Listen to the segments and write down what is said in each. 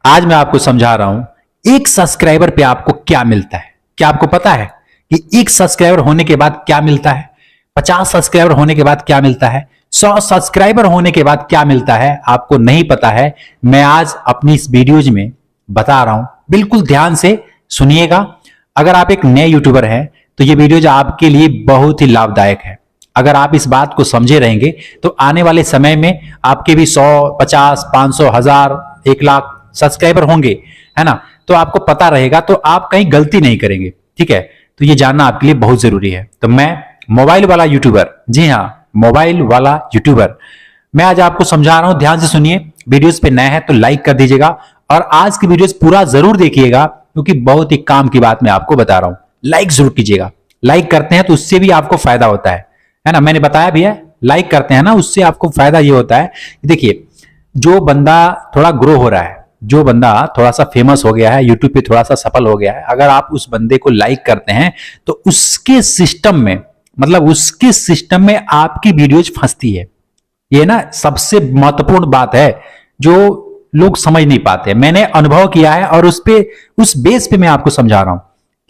आज मैं आपको समझा रहा हूं एक सब्सक्राइबर पे आपको क्या मिलता है। क्या आपको पता है कि एक सब्सक्राइबर होने के बाद क्या मिलता है? 50 सब्सक्राइबर होने के बाद क्या मिलता है? 100 सब्सक्राइबर होने के बाद क्या मिलता है? आपको नहीं पता है। मैं आज अपनी इस वीडियोज में बता रहा हूं, बिल्कुल ध्यान से सुनिएगा। अगर आप एक नए यूट्यूबर हैं तो ये वीडियोज आपके लिए बहुत ही लाभदायक है। अगर आप इस बात को समझे रहेंगे तो आने वाले समय में आपके भी 100, 50, 500, 1000, 1 लाख सब्सक्राइबर होंगे, है ना। तो आपको पता रहेगा, तो आप कहीं गलती नहीं करेंगे। ठीक है, तो ये जानना आपके लिए बहुत जरूरी है। तो मैं मोबाइल वाला यूट्यूबर, जी हाँ, मोबाइल वाला यूट्यूबर, मैं आज आपको समझा रहा हूं। ध्यान से सुनिए। वीडियोस पे नए हैं तो लाइक कर दीजिएगा और आज की वीडियोस पूरा जरूर देखिएगा, क्योंकि बहुत ही काम की बात मैं आपको बता रहा हूं। लाइक जरूर कीजिएगा। लाइक करते हैं तो उससे भी आपको फायदा होता है ना। मैंने बताया भी है, लाइक करते हैं ना, उससे आपको फायदा ये होता है। देखिए, जो बंदा थोड़ा ग्रो हो रहा है, जो बंदा थोड़ा सा फेमस हो गया है, यूट्यूब पे थोड़ा सा सफल हो गया है, अगर आप उस बंदे को लाइक करते हैं तो उसके सिस्टम में, मतलब उसके सिस्टम में आपकी वीडियोज फंसती है। ये ना सबसे महत्वपूर्ण बात है जो लोग समझ नहीं पाते। मैंने अनुभव किया है और उस बेस पे मैं आपको समझा रहा हूं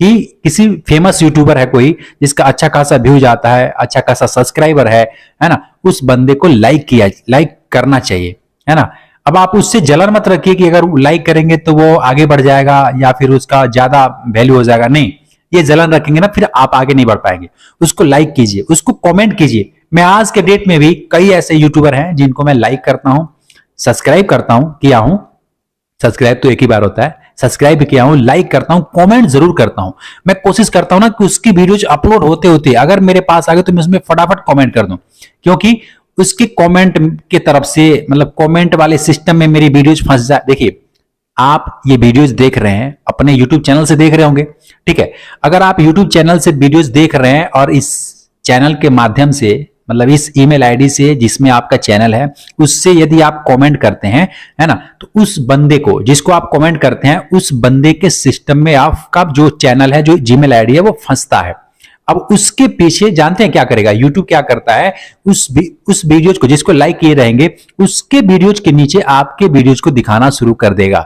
कि किसी फेमस यूट्यूबर है कोई जिसका अच्छा खासा व्यूज आता है, अच्छा खासा सब्सक्राइबर है ना, उस बंदे को लाइक करना चाहिए, है ना। अब आप उससे जलन मत रखिए कि अगर लाइक करेंगे तो वो आगे बढ़ जाएगा या फिर उसका ज्यादा वैल्यू हो जाएगा। नहीं, ये जलन रखेंगे ना फिर आप आगे नहीं बढ़ पाएंगे। उसको लाइक कीजिए, उसको कमेंट कीजिए। मैं आज के डेट में भी कई ऐसे यूट्यूबर हैं जिनको मैं लाइक करता हूं, सब्सक्राइब करता हूं, किया हूं। सब्सक्राइब तो एक ही बार होता है, सब्सक्राइब किया हूं, लाइक करता हूं, कमेंट जरूर करता हूं। मैं कोशिश करता हूं ना कि उसकी वीडियोज अपलोड होते होते अगर मेरे पास आ गए तो मैं उसमें फटाफट कमेंट कर दूं, क्योंकि उसके कमेंट के तरफ से, मतलब कमेंट वाले सिस्टम में मेरी वीडियोज फंस जाए। देखिए, आप ये वीडियोज देख रहे हैं, अपने यूट्यूब चैनल से देख रहे होंगे, ठीक है। अगर आप यूट्यूब चैनल से वीडियोज देख रहे हैं और इस चैनल के माध्यम से, मतलब इस ईमेल आईडी से जिसमें आपका चैनल है, उससे यदि आप कमेंट करते हैं, है ना, तो उस बंदे को, जिसको आप कमेंट करते हैं, उस बंदे के सिस्टम में आपका जो चैनल है, जो जीमेल आईडी है, वो फंसता है। अब उसके पीछे जानते हैं क्या करेगा यूट्यूब? क्या करता है, उस वीडियोज को, जिसको लाइक किए रहेंगे, उसके वीडियोज के नीचे आपके वीडियोज को दिखाना शुरू कर देगा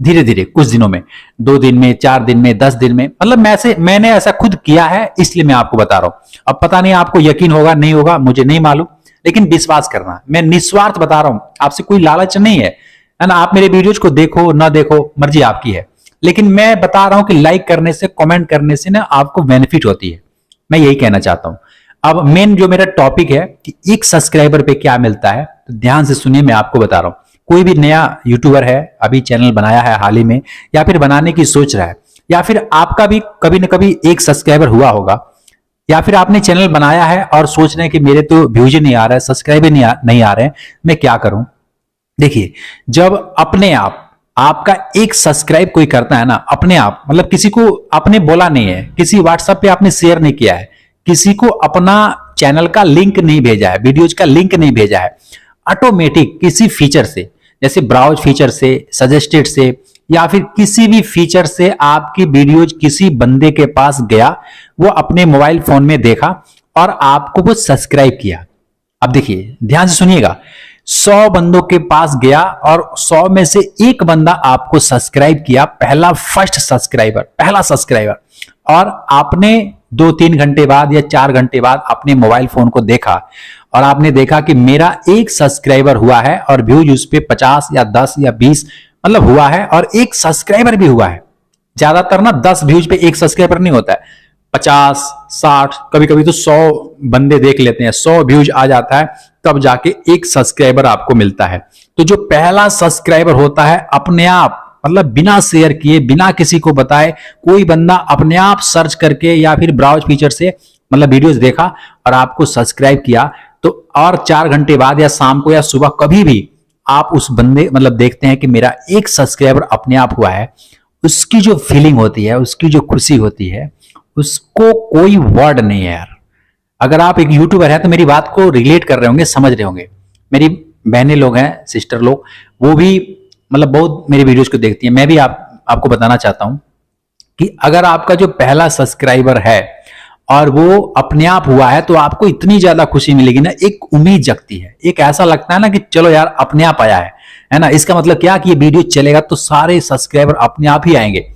धीरे धीरे, कुछ दिनों में, 2 दिन में, 4 दिन में, 10 दिन में। मतलब मैंने ऐसा खुद किया है, इसलिए मैं आपको बता रहा हूं। अब पता नहीं आपको यकीन होगा नहीं होगा, मुझे नहीं मालूम, लेकिन विश्वास करना, मैं निस्वार्थ बता रहा हूं, आपसे कोई लालच नहीं है ना। आप मेरे वीडियोज को देखो ना देखो, मर्जी आपकी है, लेकिन मैं बता रहा हूं कि लाइक करने से, कमेंट करने से ना आपको बेनिफिट होती है। मैं यही कहना चाहता हूं। अब मेन जो मेरा टॉपिक है कि एक सब्सक्राइबर पे क्या मिलता है, तो ध्यान से सुनिए, मैं आपको बता रहा हूं। कोई भी नया यूट्यूबर है, अभी चैनल बनाया है हाल ही में, या फिर बनाने की सोच रहा है, या फिर आपका भी कभी ना कभी एक सब्सक्राइबर हुआ होगा, या फिर आपने चैनल बनाया है और सोच रहे हैं कि मेरे तो व्यूज नहीं आ रहा है, सब्सक्राइबर नहीं आ रहे हैं, मैं क्या करूं। देखिए, जब अपने आप आपका एक सब्सक्राइब कोई करता है ना, अपने आप, मतलब किसी को आपने बोला नहीं है, किसी व्हाट्सएप पे आपने शेयर नहीं किया है, किसी को अपना चैनल का लिंक नहीं भेजा है, वीडियोज का लिंक नहीं भेजा है, ऑटोमेटिक किसी फीचर से, जैसे ब्राउज फीचर से, सजेस्टेड से, या फिर किसी भी फीचर से आपकी वीडियोज किसी बंदे के पास गया, वो अपने मोबाइल फोन में देखा और आपको वो सब्सक्राइब किया। अब देखिए, ध्यान से सुनिएगा, 100 बंदों के पास गया और 100 में से एक बंदा आपको सब्सक्राइब किया, फर्स्ट सब्सक्राइबर, पहला सब्सक्राइबर, और आपने 2-3 घंटे बाद या 4 घंटे बाद अपने मोबाइल फोन को देखा और आपने देखा कि मेरा एक सब्सक्राइबर हुआ है और व्यूज उस पे 50 या 10 या 20 मतलब हुआ है, और एक सब्सक्राइबर भी हुआ है। ज्यादातर ना 10 व्यूज पे एक सब्सक्राइबर नहीं होता है, 50, 60, कभी कभी तो 100 बंदे देख लेते हैं, 100 व्यूज आ जाता है, तब जाके एक सब्सक्राइबर आपको मिलता है। तो जो पहला सब्सक्राइबर होता है, अपने आप, मतलब बिना शेयर किए, बिना किसी को बताए, कोई बंदा अपने आप सर्च करके या फिर ब्राउज फीचर से, मतलब वीडियोस देखा और आपको सब्सक्राइब किया, तो और 4 घंटे बाद या शाम को या सुबह कभी भी आप उस बंदे, मतलब देखते हैं कि मेरा एक सब्सक्राइबर अपने आप हुआ है, उसकी जो फीलिंग होती है, उसकी जो खुशी होती है, उसको कोई वर्ड नहीं है यार। अगर आप एक यूट्यूबर है तो मेरी बात को रिलेट कर रहे होंगे, समझ रहे होंगे। मेरी बहनें लोग हैं, सिस्टर लोग, वो भी मतलब बहुत मेरी वीडियोस को देखती हैं। मैं भी आपको बताना चाहता हूं कि अगर आपका जो पहला सब्सक्राइबर है और वो अपने आप हुआ है, तो आपको इतनी ज्यादा खुशी मिलेगी ना, एक उम्मीद जगती है, एक ऐसा लगता है ना कि चलो यार अपने आप आया है ना। इसका मतलब क्या कि ये वीडियो चलेगा तो सारे सब्सक्राइबर अपने आप ही आएंगे।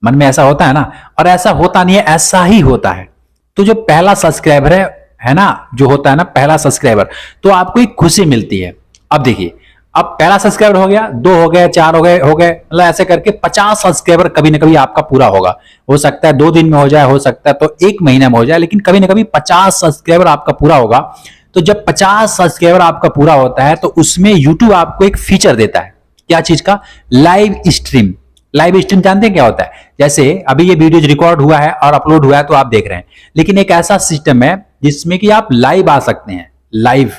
मन में ऐसा होता है ना, और ऐसा होता नहीं है, ऐसा ही होता है। तो जो पहला सब्सक्राइबर है ना, जो होता है ना पहला सब्सक्राइबर, तो आपको एक खुशी मिलती है। अब देखिए, अब पहला सब्सक्राइबर हो गया, 2 हो गए, 4 हो गए, मतलब ऐसे करके 50 सब्सक्राइबर कभी ना कभी आपका पूरा होगा। हो सकता है 2 दिन में हो जाए, हो सकता है तो 1 महीने में हो जाए, लेकिन कभी ना कभी 50 सब्सक्राइबर आपका पूरा होगा। तो जब 50 सब्सक्राइबर आपका पूरा होता है तो उसमें यूट्यूब आपको एक फीचर देता है। क्या चीज का? Live stream. लाइव स्ट्रीम जानते हैं क्या होता है? जैसे अभी ये वीडियो रिकॉर्ड हुआ है और अपलोड हुआ है तो आप देख रहे हैं, लेकिन एक ऐसा सिस्टम है जिसमें कि आप लाइव आ सकते हैं। लाइव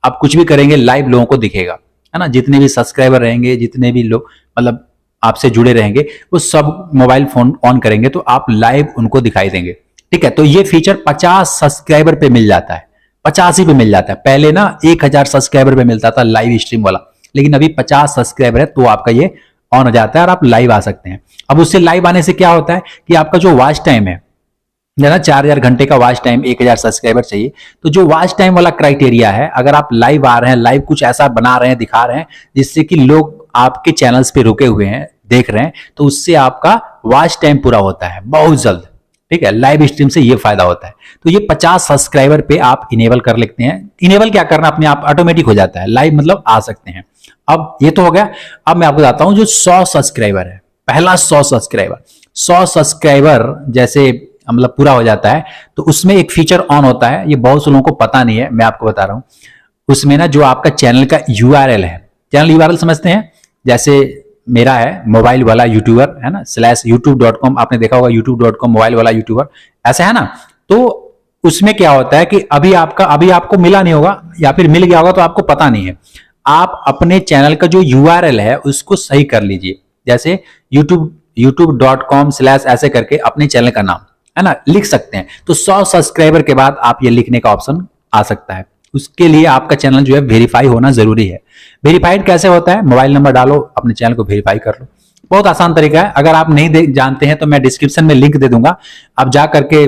आप कुछ भी करेंगे, लाइव लोगों को दिखेगा, है ना। जितने भी सब्सक्राइबर रहेंगे, जितने भी लोग मतलब आपसे जुड़े रहेंगे, वो सब मोबाइल फोन ऑन करेंगे तो आप लाइव उनको दिखाई देंगे। ठीक है, तो ये फीचर 50 सब्सक्राइबर पे मिल जाता है, 50 ही पे मिल जाता है। पहले ना 1000 सब्सक्राइबर पे मिलता था लाइव स्ट्रीम वाला, लेकिन अभी 50 सब्सक्राइबर है तो आपका ये ऑन हो जाता है और आप लाइव आ सकते हैं। अब उससे लाइव आने से क्या होता है कि आपका जो वॉच टाइम है ना, 4000 घंटे का वॉच टाइम, 1000 सब्सक्राइबर चाहिए, तो जो वॉच टाइम वाला क्राइटेरिया है, अगर आप लाइव आ रहे हैं, लाइव कुछ ऐसा बना रहे हैं, दिखा रहे हैं जिससे कि लोग आपके चैनल्स पे रुके हुए हैं, देख रहे हैं, तो उससे आपका वॉच टाइम पूरा होता है बहुत जल्द। ठीक है, लाइव स्ट्रीम से ये फायदा होता है। तो ये 50 सब्सक्राइबर पे आप इनेबल कर लेते हैं। इनेबल क्या करना, अपने आप ऑटोमेटिक हो जाता है, लाइव मतलब आ सकते हैं। अब ये तो हो गया। अब मैं आपको बताता हूं जो 100 सब्सक्राइबर है, पहला 100 सब्सक्राइबर जैसे मतलब पूरा हो जाता है तो उसमें एक फीचर ऑन होता है। ये बहुत से लोगों को पता नहीं है, मैं आपको बता रहा हूं। उसमें ना जो आपका चैनल का यूआरएल है, चैनल यूआरएल समझते हैं, जैसे मेरा है मोबाइल वाला यूट्यूबर, है ना, /youtube.com, आपने देखा होगा youtube.com मोबाइल वाला यूट्यूबर, ऐसा है ना। तो उसमें क्या होता है कि अभी आपको मिला नहीं होगा, या फिर मिल गया होगा तो आपको पता नहीं है। आप अपने चैनल का जो यूआरएल है उसको सही कर लीजिए। जैसे youtube.com/ ऐसे करके अपने चैनल का नाम, है ना, लिख सकते हैं। तो 100 सब्सक्राइबर के बाद आप ये लिखने का ऑप्शन आ सकता है। उसके लिए आपका चैनल जो है वेरीफाई होना जरूरी है। वेरीफाइड कैसे होता है? मोबाइल नंबर डालो, अपने चैनल को वेरीफाई कर लो। बहुत आसान तरीका है। अगर आप नहीं जानते हैं तो मैं डिस्क्रिप्शन में लिंक दे दूंगा, आप जा करके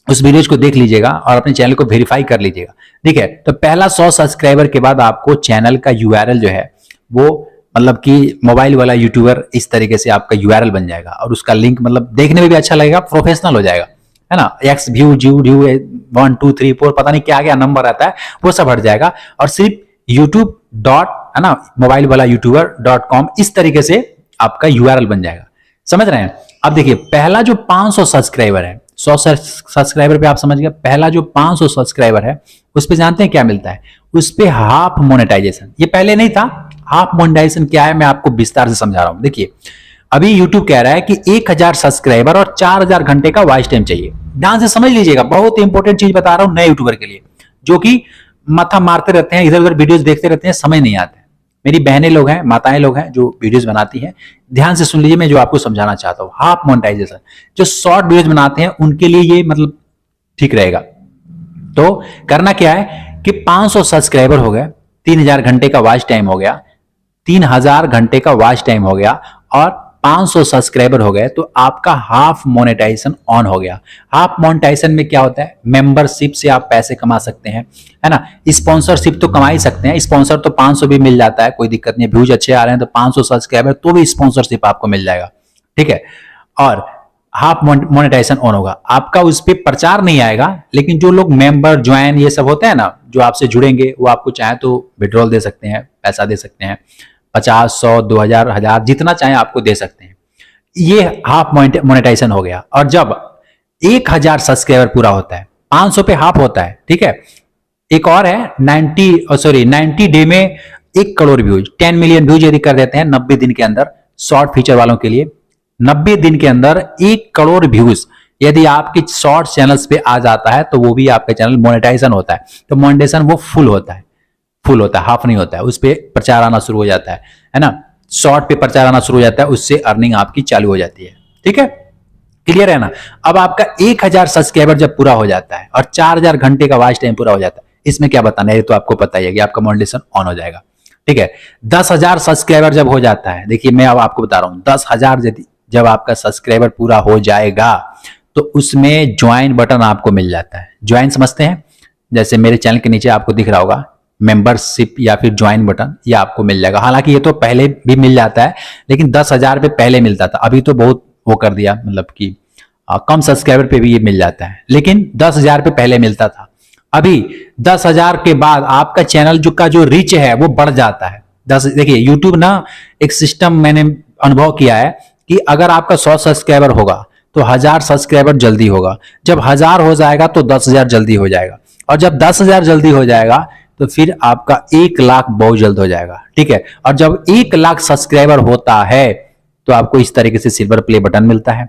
उस वीडियो को देख लीजिएगा और अपने चैनल को वेरीफाई कर लीजिएगा। ठीक है, तो पहला 100 सब्सक्राइबर के बाद आपको चैनल का यूआरएल जो है वो मतलब कि मोबाइल वाला यूट्यूबर, इस तरीके से आपका यूआरएल बन जाएगा और उसका लिंक मतलब देखने में भी अच्छा लगेगा, प्रोफेशनल हो जाएगा, है ना। एक्स व्यू जीव 1 2 3 4 पता नहीं क्या क्या नंबर आता है, वो सब हट जाएगा और सिर्फ यूट्यूब डॉट, है ना, मोबाइल वाला यूट्यूबर.com, इस तरीके से आपका यूआरएल बन जाएगा। समझ रहे हैं? अब देखिए, पहला जो 500 सब्सक्राइबर है, 100 सब्सक्राइबर पे आप समझ गए, पहला जो 500 सब्सक्राइबर है उस पे जानते हैं क्या मिलता है? उस पे हाफ मोनेटाइजेशन। ये पहले नहीं था। हाफ मोनेटाइजेशन क्या है मैं आपको विस्तार से समझा रहा हूं। देखिए, अभी YouTube कह रहा है कि 1000 सब्सक्राइबर और 4000 घंटे का वॉच टाइम चाहिए। ध्यान से समझ लीजिएगा, बहुत इंपॉर्टेंट चीज बता रहा हूं नए यूट्यूबर के लिए, जो कि माथा मारते रहते हैं, इधर उधर वीडियोस देखते रहते हैं, समझ नहीं आते। मेरी बहनें लोग हैं, माताएं लोग हैं जो वीडियोस बनाती हैं, ध्यान से सुन लीजिए मैं जो आपको समझाना चाहता हूं। हाफ मोनेटाइजेशन, जो शॉर्ट वीडियोस बनाते हैं उनके लिए ये मतलब ठीक रहेगा। तो करना क्या है कि 500 सब्सक्राइबर हो गए, 3000 घंटे का वॉच टाइम हो गया, 3000 घंटे का वॉच टाइम हो गया और 500 सब्सक्राइबर हो गए, तो आपका हाफ मोनेटाइजेशन ऑन हो गया। हाफ मोनेटाइजेशन में क्या होता है? मेंबरशिप से आप पैसे कमा सकते हैं, है ना। स्पॉन्सरशिप तो कमा ही सकते हैं, स्पॉन्सर तो 500 भी मिल जाता है, कोई दिक्कत नहीं। व्यूज अच्छे आ रहे हैं तो 500 सब्सक्राइबर तो भी स्पॉन्सरशिप आपको मिल जाएगा। ठीक है, और हाफ मोनेटाइजेशन ऑन होगा। आपका उस पर प्रचार नहीं आएगा, लेकिन जो लोग मेंबर ज्वाइन ये सब होते हैं ना, जो आपसे जुड़ेंगे, वो आपको चाहे तो विड्रॉल दे सकते हैं, पैसा दे सकते हैं, 50 100 2000 1000 जितना चाहे आपको दे सकते हैं। ये हाफ मोनेटाइजेशन हो गया। और जब 1000 सब्सक्राइबर पूरा होता है, 500 पे हाफ होता है। ठीक है, एक और है 90 डे में 1 करोड़ व्यूज, 10 मिलियन व्यूज यदि कर देते हैं 90 दिन के अंदर, शॉर्ट फीचर वालों के लिए 90 दिन के अंदर 1 करोड़ व्यूज यदि आपके शॉर्ट चैनल्स पे आ जाता है तो वो भी आपका चैनल मोनेटाइजेशन होता है। तो मोनेटाइजेशन वो फुल होता है, हाफ नहीं होता है। उस पर प्रचार आना शुरू हो जाता है ना। शॉर्ट पे प्रचार आना शुरू हो जाता है, उससे अर्निंग आपकी चालू हो जाती है। ठीक है, क्लियर है ना। अब आपका 1000 सब्सक्राइबर जब पूरा हो जाता है और 4000 घंटे का वॉच टाइम पूरा हो जाता है, इसमें क्या बताना है, ये तो आपको पता ही है कि आपका मोनेटाइजेशन ऑन हो जाएगा। ठीक है, 10,000 सब्सक्राइबर जब हो जाता है, देखिए मैं अब आपको बता रहा हूं, 10,000 जब आपका सब्सक्राइबर पूरा हो जाएगा तो उसमें ज्वाइन बटन आपको मिल जाता है। ज्वाइन समझते हैं? जैसे मेरे चैनल के नीचे आपको दिख रहा होगा, मेंबरशिप या फिर ज्वाइन बटन, ये आपको मिल जाएगा। हालांकि ये तो पहले भी मिल जाता है, लेकिन 10,000 पे पहले मिलता था, अभी तो बहुत वो कर दिया, मतलब कि कम सब्सक्राइबर पे भी ये मिल जाता है, लेकिन 10,000 पे पहले मिलता था। अभी 10,000 के बाद आपका चैनल जो रीच है वो बढ़ जाता है। देखिए यूट्यूब ना एक सिस्टम मैंने अनुभव किया है कि अगर आपका 100 सब्सक्राइबर होगा तो 1000 सब्सक्राइबर जल्दी होगा, जब 1000 हो जाएगा तो 10,000 जल्दी हो जाएगा, और जब 10,000 जल्दी हो जाएगा तो फिर आपका 1 लाख बहुत जल्द हो जाएगा। ठीक है, और जब 1 लाख सब्सक्राइबर होता है तो आपको इस तरीके से सिल्वर प्ले बटन मिलता है,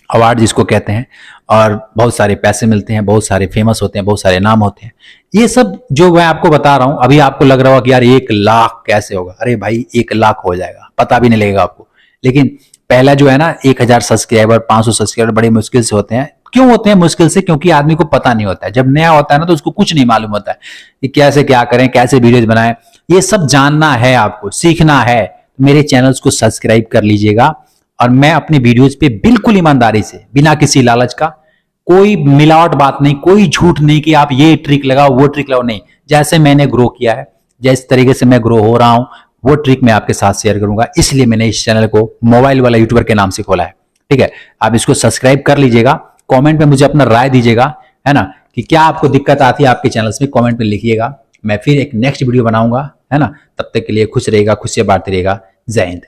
अवार्ड जिसको कहते हैं, और बहुत सारे पैसे मिलते हैं, बहुत सारे फेमस होते हैं, बहुत सारे नाम होते हैं। ये सब जो मैं आपको बता रहा हूं, अभी आपको लग रहा होगा कि यार 1 लाख कैसे होगा, अरे भाई 1 लाख हो जाएगा, पता भी नहीं लगेगा आपको। लेकिन पहला जो है ना 1000 सब्सक्राइबर, 500 सब्सक्राइबर बड़ी मुश्किल से होते हैं। क्यों होते हैं मुश्किल से? क्योंकि आदमी को पता नहीं होता है। जब नया होता है ना तो उसको कुछ नहीं मालूम होता है कि कैसे क्या करें, कैसे वीडियोज बनाएं। ये सब जानना है, आपको सीखना है। मेरे चैनल्स को सब्सक्राइब कर लीजिएगा, और मैं अपनी वीडियोज पे बिल्कुल ईमानदारी से, बिना किसी लालच का, कोई मिलावट बात नहीं, कोई झूठ नहीं कि आप ये ट्रिक लगाओ वो ट्रिक लगाओ, नहीं। जैसे मैंने ग्रो किया है, जिस तरीके से मैं ग्रो हो रहा हूं, वो ट्रिक मैं आपके साथ शेयर करूंगा। इसलिए मैंने इस चैनल को मोबाइल वाला यूट्यूबर के नाम से खोला है। ठीक है, आप इसको सब्सक्राइब कर लीजिएगा। कमेंट में मुझे अपना राय दीजिएगा, है ना, कि क्या आपको दिक्कत आती है आपके चैनल्स में, कमेंट में लिखिएगा। मैं फिर एक नेक्स्ट वीडियो बनाऊंगा, है ना। तब तक के लिए खुश रहिएगा, खुशियां बांटते रहिएगा। जय हिंद।